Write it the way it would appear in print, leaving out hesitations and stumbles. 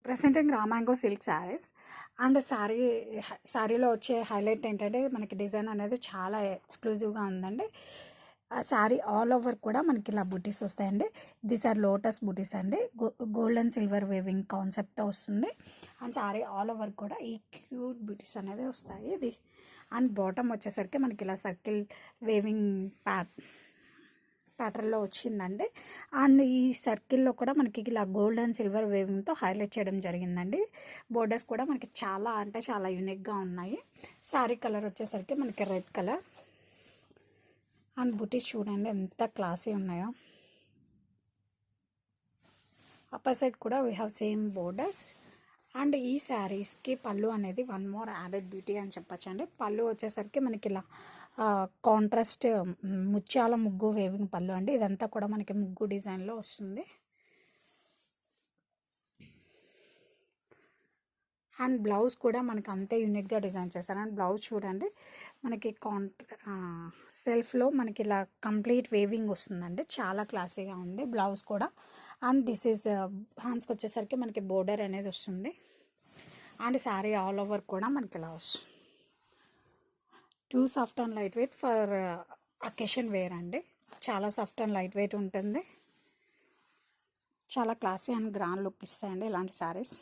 Presenting రామాంగో silk saris. And శారీలో వచ్చే హైలైట్ ఏంటంటే మనకి డిజైన్ అనేది చాలా ఎక్స్క్లూజివ్గా ఉందండి. ఆ శారీ ఆల్ ఓవర్ కూడా మనకి ఇలా బుటీస్ వస్తాయండి. దీస్ ఆర్ లోటస్ బుటీస్ అండి. గోల్డ్ అండ్ సిల్వర్ వేవింగ్ కాన్సెప్ట్తో వస్తుంది. అండ్ శారీ ఆల్ ఓవర్ కూడా ఈ క్యూట్ బుటీస్ అనేది వస్తాయి. ఇది అండ్ బాటమ్ వచ్చేసరికి మనకి ఇలా సర్కిల్ వేవింగ్ ప్యాటర్న్లో వచ్చిందండి. అండ్ ఈ సర్కిల్లో కూడా మనకి ఇలా గోల్డ్ అండ్ సిల్వర్ వేవింగ్తో హైలైట్ చేయడం జరిగిందండి. బోర్డర్స్ కూడా మనకి చాలా అంటే చాలా యూనిక్గా ఉన్నాయి. శారీ కలర్ వచ్చేసరికి మనకి రెడ్ కలర్. అండ్ బుటీస్ చూడండి ఎంత క్లాసీ ఉన్నాయో. అప్పర్ సైడ్ కూడా we have same borders. And ఈ శారీస్కి పళ్ళు అనేది వన్ మోర్ యాడెడ్ బ్యూటీ అని చెప్పచ్చు అండి. పళ్ళు వచ్చేసరికి మనకి ఇలా కాంట్రాస్ట్ ముత్యాల ముగ్గు వేవింగ్ పళ్ళు అండి. ఇదంతా కూడా మనకి ముగ్గు డిజైన్లో వస్తుంది. అండ్ బ్లౌజ్ కూడా మనకి అంతే యూనిక్గా డిజైన్ చేస్తారు. అండ్ బ్లౌజ్ చూడండి మనకి సెల్ఫ్లో మనకి ఇలా కంప్లీట్ వేవింగ్ వస్తుందండి. చాలా క్లాసీగా ఉంది బ్లౌజ్ కూడా. అండ్ దిస్ ఈజ్ హ్యాండ్స్కి వచ్చేసరికి మనకి బోర్డర్ అనేది వస్తుంది. అండ్ శారీ ఆల్ ఓవర్ కూడా మనకి ఇలా వస్తుంది. Too soft and light weight for occasion wear అండి. చాలా సాఫ్ట్ అండ్ లైట్ వెయిట్ ఉంటుంది. చాలా క్లాసీ అండ్ గ్రాండ్ లుక్ ఇస్తాయండి ఇలాంటి శారీస్.